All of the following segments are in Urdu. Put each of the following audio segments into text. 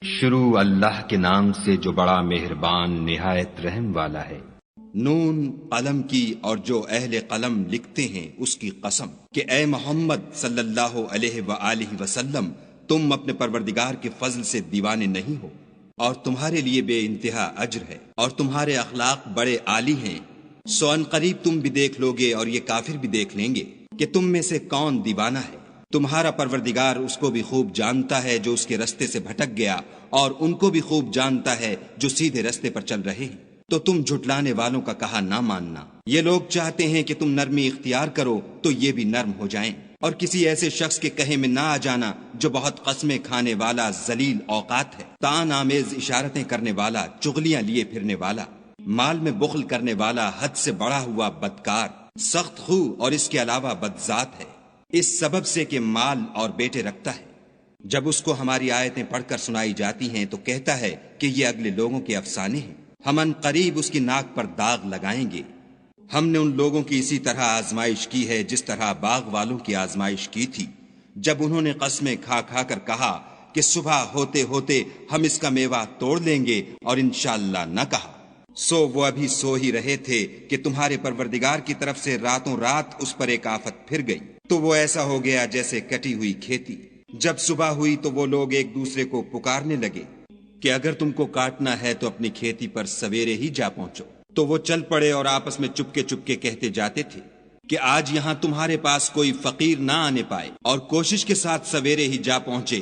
شروع اللہ کے نام سے جو بڑا مہربان نہایت رحم والا ہے۔ نون قلم کی اور جو اہل قلم لکھتے ہیں اس کی قسم کہ اے محمد صلی اللہ علیہ وآلہ وسلم تم اپنے پروردگار کے فضل سے دیوانے نہیں ہو، اور تمہارے لیے بے انتہا اجر ہے، اور تمہارے اخلاق بڑے عالی ہیں۔ سو ان قریب تم بھی دیکھ لوگے اور یہ کافر بھی دیکھ لیں گے کہ تم میں سے کون دیوانہ ہے۔ تمہارا پروردگار اس کو بھی خوب جانتا ہے جو اس کے رستے سے بھٹک گیا، اور ان کو بھی خوب جانتا ہے جو سیدھے رستے پر چل رہے ہیں۔ تو تم جھٹلانے والوں کا کہا نہ ماننا۔ یہ لوگ چاہتے ہیں کہ تم نرمی اختیار کرو تو یہ بھی نرم ہو جائیں، اور کسی ایسے شخص کے کہے میں نہ آ جانا جو بہت قسمیں کھانے والا ذلیل اوقات ہے، طعن آمیز اشارتیں کرنے والا، چغلیاں لیے پھرنے والا، مال میں بخل کرنے والا، حد سے بڑھا ہوا بدکار، سخت خو اور اس کے علاوہ بدذات ہے، اس سبب سے کہ مال اور بیٹے رکھتا ہے۔ جب اس کو ہماری آیتیں پڑھ کر سنائی جاتی ہیں تو کہتا ہے کہ یہ اگلے لوگوں کے افسانے ہیں، ہم ان قریب اس کی ناک پر داغ لگائیں گے۔ ہم نے ان لوگوں کی اسی طرح آزمائش کی ہے جس طرح باغ والوں کی آزمائش کی تھی، جب انہوں نے قسمیں کھا کھا کر کہا کہ صبح ہوتے ہوتے ہم اس کا میوہ توڑ لیں گے، اور انشاءاللہ نہ کہا۔ سو وہ ابھی سو ہی رہے تھے کہ تمہارے پروردگار کی طرف سے راتوں رات اس پر ایک آفت پھر گئی، تو وہ ایسا ہو گیا جیسے کٹی ہوئی کھیتی۔ جب صبح ہوئی تو وہ لوگ ایک دوسرے کو پکارنے لگے کہ اگر تم کو کاٹنا ہے تو اپنی کھیتی پر سویرے ہی جا پہنچو۔ تو وہ چل پڑے اور آپس میں چپکے چپکے کہتے جاتے تھے کہ آج یہاں تمہارے پاس کوئی فقیر نہ آنے پائے، اور کوشش کے ساتھ سویرے ہی جا پہنچے،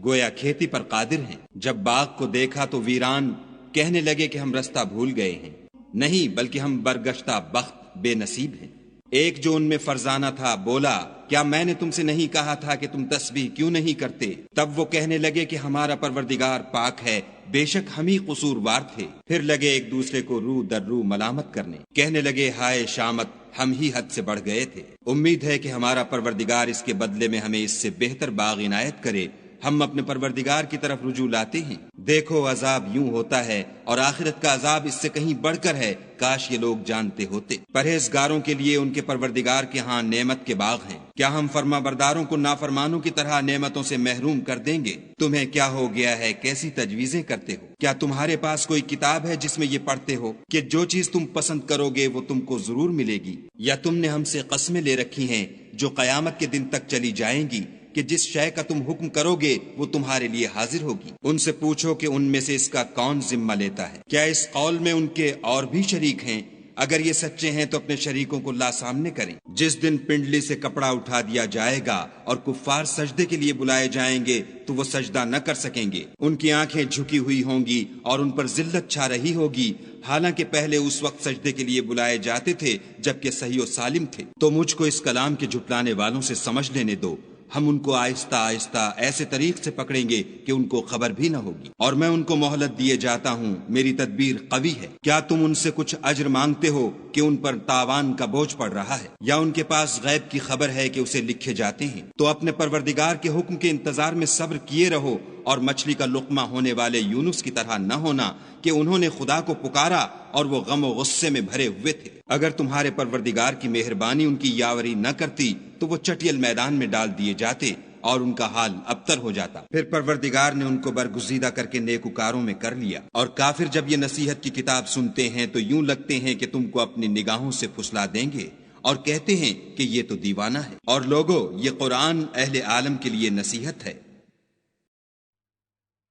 گویا کھیتی پر قادر ہیں۔ جب باغ کو دیکھا تو ویران، کہنے لگے کہ ہم رستہ بھول گئے ہیں، نہیں بلکہ ہم برگشتہ بخت بے نصیب ہیں۔ ایک جو ان میں فرزانہ تھا بولا، کیا میں نے تم سے نہیں کہا تھا کہ تم تسبیح کیوں نہیں کرتے؟ تب وہ کہنے لگے کہ ہمارا پروردگار پاک ہے، بے شک ہم ہی قصوروار تھے۔ پھر لگے ایک دوسرے کو رو در رو ملامت کرنے، کہنے لگے ہائے شامت، ہم ہی حد سے بڑھ گئے تھے۔ امید ہے کہ ہمارا پروردگار اس کے بدلے میں ہمیں اس سے بہتر باغ عنایت کرے۔ ہم اپنے پروردگار کی طرف رجوع لاتے ہیں۔ دیکھو عذاب یوں ہوتا ہے، اور آخرت کا عذاب اس سے کہیں بڑھ کر ہے، کاش یہ لوگ جانتے ہوتے۔ پرہیزگاروں کے لیے ان کے پروردگار کے ہاں نعمت کے باغ ہیں۔ کیا ہم فرما برداروں کو نافرمانوں کی طرح نعمتوں سے محروم کر دیں گے؟ تمہیں کیا ہو گیا ہے، کیسی تجویزیں کرتے ہو؟ کیا تمہارے پاس کوئی کتاب ہے جس میں یہ پڑھتے ہو کہ جو چیز تم پسند کرو گے وہ تم کو ضرور ملے گی؟ یا تم نے ہم سے قسمیں لے رکھی ہیں جو قیامت کے دن تک چلی جائیں گی کہ جس شے کا تم حکم کرو گے وہ تمہارے لیے حاضر ہوگی؟ ان سے پوچھو کہ ان میں سے اس کا کون ذمہ لیتا ہے؟ کیا اس قول میں ان کے اور بھی شریک ہیں؟ اگر یہ سچے ہیں تو اپنے شریکوں کو لا سامنے کریں۔ جس دن پنڈلی سے کپڑا اٹھا دیا جائے گا اور کفار سجدے کے لیے بلائے جائیں گے تو وہ سجدہ نہ کر سکیں گے، ان کی آنکھیں جھکی ہوئی ہوں گی اور ان پر ذلت چھا رہی ہوگی، حالانکہ پہلے اس وقت سجدے کے لیے بلائے جاتے تھے جبکہ صحیح و سالم تھے۔ تو مجھ کو اس کلام کے جھٹلانے والوں سے سمجھ لینے دو، ہم ان کو آہستہ آہستہ ایسے طریق سے پکڑیں گے کہ ان کو خبر بھی نہ ہوگی، اور میں ان کو مہلت دیے جاتا ہوں، میری تدبیر قوی ہے۔ کیا تم ان سے کچھ اجر مانگتے ہو کہ ان پر تاوان کا بوجھ پڑ رہا ہے، یا ان کے پاس غیب کی خبر ہے کہ اسے لکھے جاتے ہیں؟ تو اپنے پروردگار کے حکم کے انتظار میں صبر کیے رہو، اور مچھلی کا لقمہ ہونے والے یونس کی طرح نہ ہونا کہ انہوں نے خدا کو پکارا اور وہ غم و غصے میں بھرے ہوئے تھے۔ اگر تمہارے پروردگار کی مہربانی ان کی یاوری نہ کرتی تو وہ چٹیل میدان میں ڈال دیے جاتے اور ان کا حال ابتر ہو جاتا۔ پھر پروردگار نے ان کو برگزیدہ کر کے نیکوکاروں میں کر لیا، اور کافر جب یہ نصیحت کی کتاب سنتے ہیں تو یوں لگتے ہیں کہ تم کو اپنی نگاہوں سے پھسلا دیں گے، اور کہتے ہیں کہ یہ تو دیوانہ ہے۔ اور لوگو، یہ قرآن اہل عالم کے لیے نصیحت ہے۔